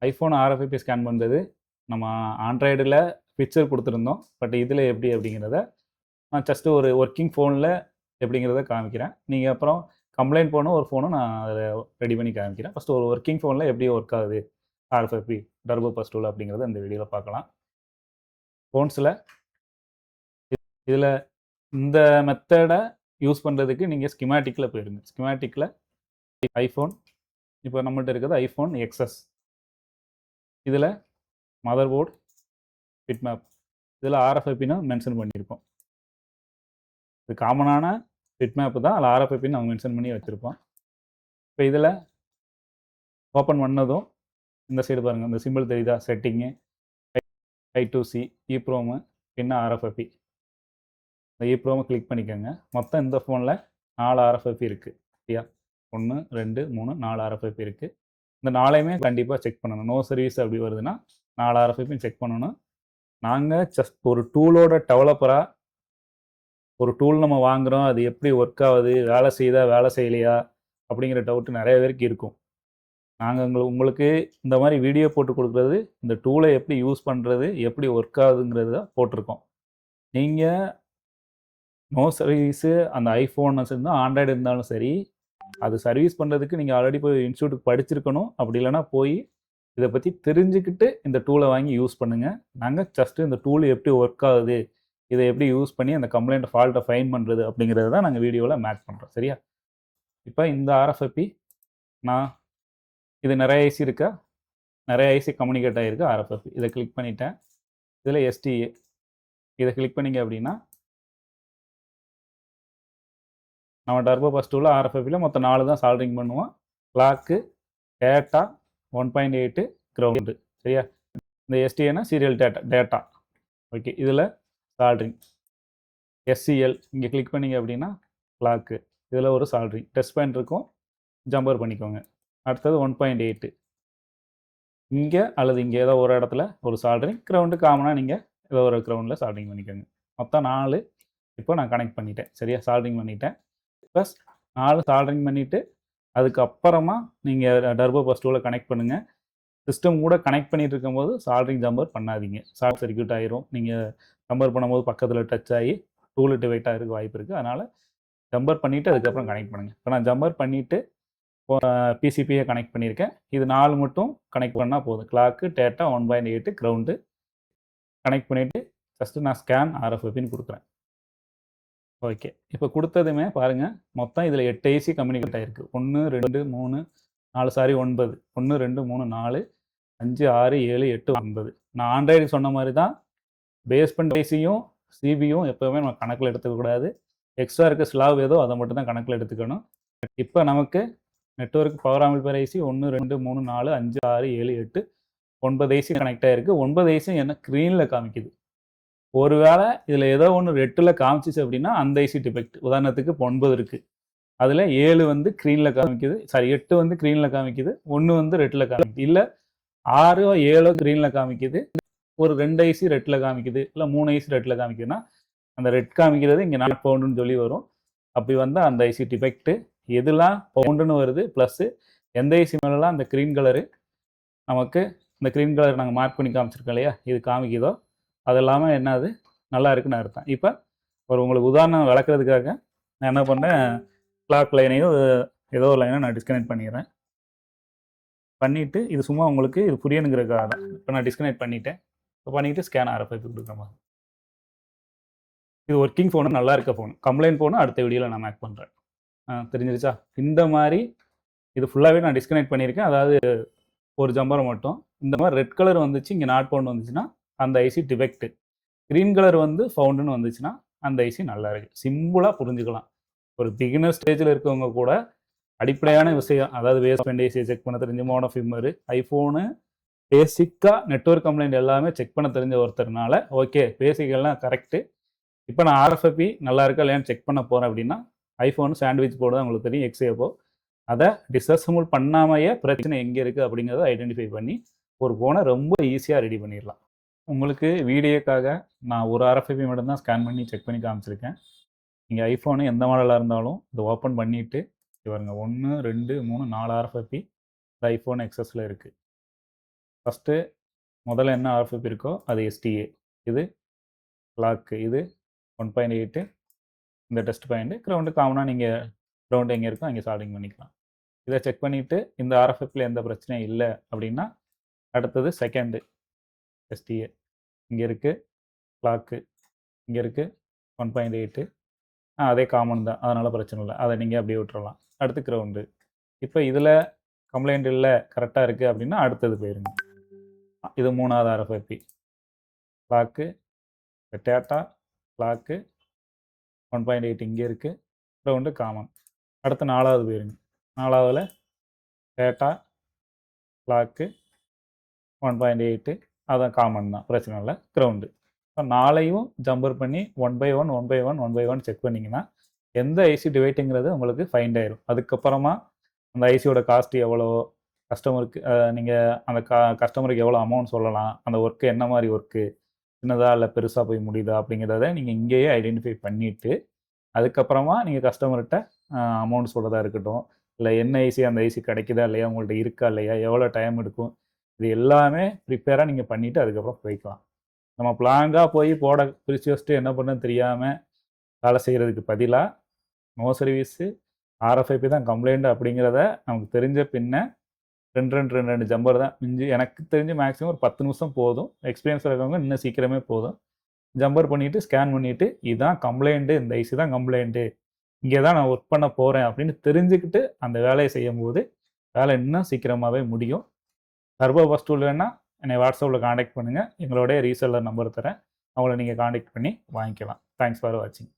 IPhone ஆர்எஃப்ஐபி scan பண்ணுறது நம்ம ஆண்ட்ராய்டில் picture கொடுத்துருந்தோம். பட் இதில் எப்படி அப்படிங்கிறத நான் ஜஸ்ட்டு ஒரு ஒர்க்கிங் ஃபோனில் எப்படிங்கிறத காமிக்கிறேன். நீங்கள் அப்புறம் கம்ப்ளைண்ட் போன ஒரு ஃபோனும் நான் அதில் ரெடி பண்ணி காமிக்கிறேன். ஃபஸ்ட்டு ஒரு ஒர்க்கிங் ஃபோனில் எப்படி ஒர்க் ஆகுது ஆர்எஃப்ஐபி டர்போ பஸ் டூல் அப்படிங்கிறத இந்த வீடியோவில் பார்க்கலாம். ஃபோன்ஸில் இதில் இந்த மெத்தடை யூஸ் பண்ணுறதுக்கு நீங்கள் ஸ்கிமேட்டிக்கில் போயிருங்க. ஸ்கிமேட்டிக்கில் ஐஃபோன், இப்போ நம்மகிட்ட இருக்கிறது ஐஃபோன் எக்ஸ்எஸ். இதில் மதர் போர்டு, பிட் மேப், இதில் ஆர்எஃப்ஐபின்னு மென்ஷன் பண்ணியிருக்கோம். இது காமனான பிட் மேப்பு தான், அதில் ஆர்எஃப்ஐபின்னு நம்ம மென்ஷன் பண்ணி வச்சுருப்போம். இப்போ இதில் ஓப்பன் பண்ணதும் இந்த சைடு பாருங்கள், இந்த சிம்பிள் தெரியுதா? செட்டிங்கு, I2C, EEPROM, பின்ன ஆர்எஃப்ஐபி. இந்த EEPROM கிளிக் பண்ணிக்கோங்க. மொத்தம் இந்த ஃபோனில் 4 ஆர்எஃப்ஐபி இருக்குது. சரியா? 1 2 3 4 ஆர்எஃப்ஐபி இருக்குது. இந்த 4ஐயுமே கண்டிப்பாக செக் பண்ணணும். நோ சர்வீஸ் அப்படி வருதுன்னா 4 ஆர்எஃப்ஐபியும் செக் பண்ணணும். நாங்கள் ஜஸ்ட் ஒரு டூலோட டெவலப்பராக, ஒரு டூல் நம்ம வாங்குகிறோம், அது எப்படி ஒர்க் ஆகுது, வேலை செய்யுதா வேலை செய்யலையா அப்படிங்கிற டவுட்டு நிறைய பேருக்கு இருக்கும். நாங்கள் உங்களுக்கு இந்த மாதிரி வீடியோ போட்டு கொடுக்குறது, இந்த டூலை எப்படி யூஸ் பண்ணுறது, எப்படி ஒர்க் ஆகுதுங்கிறது தான் போட்டிருக்கோம். நீங்கள் நோ சர்வீஸு அந்த ஐஃபோன் இருந்தால் ஆண்ட்ராய்டு இருந்தாலும் சரி, அது சர்வீஸ் பண்ணுறதுக்கு நீங்கள் ஆல்ரெடி போய் இன்ஸ்டியூட்டுக்கு படிச்சிருக்கணும். அப்படி இல்லைனா போய் இதை பற்றி தெரிஞ்சுக்கிட்டு இந்த டூலை வாங்கி யூஸ் பண்ணுங்கள். நாங்கள் ஜஸ்ட்டு இந்த டூல் எப்படி ஒர்க் ஆகுது, இதை எப்படி யூஸ் பண்ணி அந்த கம்ப்ளைண்ட் ஃபால்ட்டை ஃபைன் பண்ணுறது அப்படிங்கிறது தான் நாங்கள் வீடியோவில் மேக் பண்ணுறோம். சரியா? இப்போ இந்த ஆர்எஃப்ஐபி நான் இது நிறைய ஐசி இருக்கா, நிறைய ஐசி கம்யூனிகேட் ஆகிருக்கு ஆர்எஃப்ஐபி. இதை கிளிக் பண்ணிட்டேன். இதில் எஸ்டிஏ இதை கிளிக் பண்ணிங்க அப்படின்னா நம்ம டர்போ பஸ் டூவில் ஆர்எஃப்ஐபியில் மொத்தம் 4 தான் சால்ட்ரிங் பண்ணுவோம். Clock, data, 1.8 ground. சரியா? இந்த எஸ்டிஏனா சீரியல் டேட்டா. ஓகே, இதில் சால்ட்ரிங் எஸ்சிஎல் இங்கே கிளிக் பண்ணிங்க அப்படின்னா கிளாக்கு, இதில் ஒரு சால்ட்ரிங் டெஸ்ட் பாயிண்ட் இருக்கும், ஜம்பர் பண்ணிக்கோங்க. அடுத்தது 1.8 இங்கே அல்லது இங்கே ஏதோ ஒரு இடத்துல ஒரு சால்ட்ரிங். கிரவுண்டு காமனாக நீங்கள் ஏதோ ஒரு கிரவுண்டில் சால்ட்ரிங் பண்ணிக்கோங்க. மொத்தம் 4 இப்போ நான் கனெக்ட் பண்ணிட்டேன். சரியா? சால்ட்ரிங் பண்ணிட்டேன். ப்ளஸ் 4 சால்ட்ரிங் பண்ணிவிட்டு அதுக்கப்புறமா நீங்கள் டர்போ பஸ் டூவில் கனெக்ட் பண்ணுங்கள். சிஸ்டம் கூட கனெக்ட் பண்ணிட்டு இருக்கும்போது சால்ட்ரிங் ஜம்பர் பண்ணாதீங்க. ஷார்ட் சர்க்யூட் ஆயிரும். நீங்கள் ஜம்பர் பண்ணும்போது பக்கத்தில் டச் ஆகி டூல் டிவைட் ஆகிறதுக்கு வாய்ப்பு இருக்குது. அதனால் ஜம்பர் பண்ணிவிட்டு அதுக்கப்புறம் கனெக்ட் பண்ணுங்கள். இப்போ நான் ஜம்பர் பண்ணிவிட்டு பிசிபியை கனெக்ட் பண்ணியிருக்கேன். இது 4 மட்டும் கனெக்ட் பண்ணால் போதும். கிளாக்கு, டேட்டா, 1.8 கிரவுண்டு கனெக்ட் பண்ணிவிட்டு ஜஸ்ட்டு நான் ஸ்கேன் ஆர்எஃப்ஐபின்னு கொடுக்குறேன். ஓகே, இப்போ கொடுத்ததுமே பாருங்கள், மொத்தம் இதில் 8 ஐசி கம்யூனிகேட் ஆகிருக்கு. 1 2 3 4 சாரி 9 1 2 3 4 5 6 7 8 9. நான் ஆண்ட்ராய்டு சொன்ன மாதிரி தான் பேஸ்மெண்ட் ஐசியும் சிபியும் எப்போவுமே நம்ம கணக்கில் எடுத்துக்கக்கூடாது. எக்ஸ்ட்ரா இருக்க ஸ்லாவ் ஏதோ அதை மட்டும் தான் கணக்கில் எடுத்துக்கணும். இப்போ நமக்கு network power amplifier IC 1 2 3 4 5 6 7 8 9 IC connect ஆகிருக்கு. 9 ஐசி என்ன ஸ்க்ரீனில் காமிக்குது. ஒருவேளை இதில் ஏதோ ஒன்று ரெட்டில் காமிச்சிச்சு அப்படின்னா அந்த ஐசி டிஃபெக்ட். உதாரணத்துக்கு இப்போ 9 இருக்குது, அதில் 7 வந்து க்ரீனில் காமிக்குது, சாரி 8 வந்து க்ரீனில் காமிக்குது, 1 வந்து ரெட்டில் காமிக்குது. இல்லை 6 7 க்ரீனில் காமிக்குது, ஒரு 2 ஐசி ரெட்டில் காமிக்குது, இல்லை 3 ஐசி ரெட்டில் காமிக்குதுன்னா அந்த ரெட் காமிக்கிறது இங்கே நாட் பவுண்டுன்னு சொல்லி வரும். அப்படி வந்தால் அந்த ஐசி டிஃபெக்ட்டு. எதுலாம் பவுண்டுன்னு வருது ப்ளஸ்ஸு எந்த ஐசி மேலாம் அந்த க்ரீன் கலரு நமக்கு இந்த க்ரீன் கலர் நாங்கள் மார்க் பண்ணி காமிச்சிருக்கோம் இல்லையா, இது காமிக்குதோ அது எல்லாமே என்னது நல்லா இருக்குன்னு அர்த்தம். இப்போ ஒரு உங்களுக்கு உதாரணம் விளக்குறதுக்காக நான் என்ன பண்ணேன், கிளாக் லைனையும் ஏதோ ஒரு லைனை நான் டிஸ்கனெக்ட் பண்ணிடுறேன். பண்ணிவிட்டு இது சும்மா உங்களுக்கு இது புரியணுங்கிறதுக்காக தான். இப்போ நான் டிஸ்கனெக்ட் பண்ணிட்டேன். இப்போ பண்ணிவிட்டு ஸ்கேன் ஆர்எஃப்ஐபி கொடுக்குற மாதிரி. இது ஒர்க்கிங் ஃபோனு, நல்லா இருக்க ஃபோன். கம்ப்ளைண்ட் ஃபோனு அடுத்த வீடியோவில் நான் மேக் பண்ணுறேன். தெரிஞ்சிருச்சா? இந்த மாதிரி இது ஃபுல்லாகவே நான் டிஸ்கனெக்ட் பண்ணியிருக்கேன். அதாவது ஒரு ஜம்பரை மட்டும். இந்த மாதிரி ரெட் கலர் வந்துச்சு, இங்கே நாட் பவுண்ட் வந்துச்சுன்னா அந்த ஐசி டிஃபெக்ட்டு. க்ரீன் கலர் வந்து ஃபவுண்டுன்னு வந்துச்சுன்னா அந்த ஐசி நல்லா இருக்குது. சிம்பிளாக புரிஞ்சுக்கலாம். ஒரு பிகினர் ஸ்டேஜில் இருக்கவங்க கூட அடிப்படையான விஷயம், அதாவது பேஸ்மெண்ட் ஐசியை செக் பண்ண தெரிஞ்ச, மோனோஃபிம்மரு, ஐஃபோனு, பேசிக்காக நெட்வொர்க் கம்ப்ளைண்ட் எல்லாமே செக் பண்ண தெரிஞ்ச ஒருத்தர்னால ஓகே பேசிக் எல்லாம் கரெக்டு. இப்போ நான் ஆர்எஃப்ஐபி நல்லா இருக்கா இல்லையான்னு செக் பண்ண போகிறேன் அப்படின்னா ஐஃபோன் சாண்ட்விச் போர்டு தான் உங்களுக்கு தெரியும், எக்ஸ்ஏபோ. அதை டிஸ்அசம்பிள் பண்ணாமையே பிரச்சனை எங்கே இருக்குது அப்படிங்கிறத ஐடென்டிஃபை பண்ணி ஒரு ஃபோனை ரொம்ப ஈஸியாக ரெடி பண்ணிடலாம். உங்களுக்கு வீடியோக்காக நான் ஒரு ஆர்எஃப்ஐபி மட்டும்தான் ஸ்கேன் பண்ணி செக் பண்ணி காமிச்சிருக்கேன். நீங்கள் ஐஃபோனு எந்த மாடலாக இருந்தாலும் இதை ஓப்பன் பண்ணிவிட்டு பாருங்க, 1 2 3 4 ஆர்எஃப்ஐபி இந்த ஐஃபோன் எக்ஸஸில் இருக்குது. ஃபஸ்ட்டு முதல்ல என்ன ஆர்எஃப்எஃப் இருக்கோ அது எஸ்டிஏ, இது கிளாக்கு, இது 1.8 இந்த டெஸ்ட் பாயிண்ட்டு, கிரவுண்டு காமனாக நீங்கள் கிரவுண்டு எங்கே இருக்கோ அங்கே சால்டிங் பண்ணிக்கலாம். இதை செக் பண்ணிவிட்டு இந்த ஆர்எஃப்எஃப்ல எந்த பிரச்சனையும் இல்லை அப்படின்னா அடுத்தது செகண்டு எஸ்டிஏ இங்கே இருக்குது, கிளாக்கு இங்கே இருக்குது 1.8 அதே காமன் தான், அதனால் பிரச்சனை இல்லை, அதை நீங்கள் அப்படியே விட்டுறலாம். அடுத்து கிரவுண்டு. இப்போ இதில் கம்ப்ளைண்ட் இல்லை கரெக்டாக இருக்குது அப்படின்னா அடுத்தது போயிருங்க. இது 3வது ஆர்எஃப்எஃப்பி, கிளாக்கு டேட்டா கிளாக்கு 1.8 இங்கே இருக்குது, கிரவுண்டு காமன். அடுத்து 4வது போயிருங்க. 4வதுல டேட்டா கிளாக்கு 1.8 அதான் காமன் தான், பிரச்சனை இல்லை, கிரவுண்டு. இப்போ 4ஐயும் ஜம்பர் பண்ணி 1 by 1 1 by 1 1 by 1 செக் பண்ணிங்கன்னா எந்த ஐசி டிவைட்டுங்கிறது உங்களுக்கு ஃபைண்ட் ஆயிரும். அதுக்கப்புறமா அந்த ஐசியோட காஸ்ட் எவ்வளோ, கஸ்டமருக்கு நீங்கள் அந்த கஸ்டமருக்கு எவ்வளோ அமௌண்ட் சொல்லலாம், அந்த ஒர்க்கு என்ன மாதிரி ஒர்க்கு, சின்னதாக இல்லை பெருசாக போய் முடியுதா அப்படிங்கிறத நீங்கள் இங்கேயே ஐடென்டிஃபை பண்ணிவிட்டு அதுக்கப்புறமா நீங்கள் கஸ்டமர்கிட்ட அமௌண்ட் சொல்கிறதா இருக்கட்டும், இல்லை என்ன ஐசி அந்த ஐசி கிடைக்குதா இல்லையா, உங்கள்கிட்ட இருக்கா இல்லையா, எவ்வளோ டைம் எடுக்கும், இது எல்லாமே ப்ரிப்பேராக நீங்கள் பண்ணிவிட்டு அதுக்கப்புறம் போய்க்கலாம். நம்ம பிளாங்காக போய் போட பிரித்து வச்சுட்டு என்ன பண்ணுன்னு தெரியாமல் வேலை செய்கிறதுக்கு பதிலாக நோ சர்வீஸு ஆர்எஃப்ஐபி தான் கம்ப்ளைண்ட் அப்படிங்கிறத நமக்கு தெரிஞ்ச பின்ன 2 ஜம்பர் தான் மிஞ்சி, எனக்கு தெரிஞ்சு மேக்ஸிமம் ஒரு 10 நிமிஷம் போதும். எக்ஸ்பீரியன்ஸ் இருக்கவங்க இன்னும் சீக்கிரமே போதும். ஜம்பர் பண்ணிவிட்டு ஸ்கேன் பண்ணிவிட்டு இதுதான் கம்ப்ளைண்ட்டு, இந்த ஐசி தான் கம்ப்ளைண்ட்டு, இங்கே தான் நான் ஒர்க் பண்ண போகிறேன் அப்படின்னு தெரிஞ்சுக்கிட்டு அந்த வேலையை செய்யும்போது வேலை இன்னும் சீக்கிரமாகவே முடியும். டர்போ பஸ் டூல் வேணால் என்னை வாட்ஸ்அப்பில் காண்டாக்ட் பண்ணுங்கள், எங்களுடைய ரீசெல்லர் நம்பர் தரேன், அவங்கள நீங்கள் காண்டாக்ட் பண்ணி வாங்கிக்கலாம். தேங்க்ஸ் ஃபார் வாட்சிங்.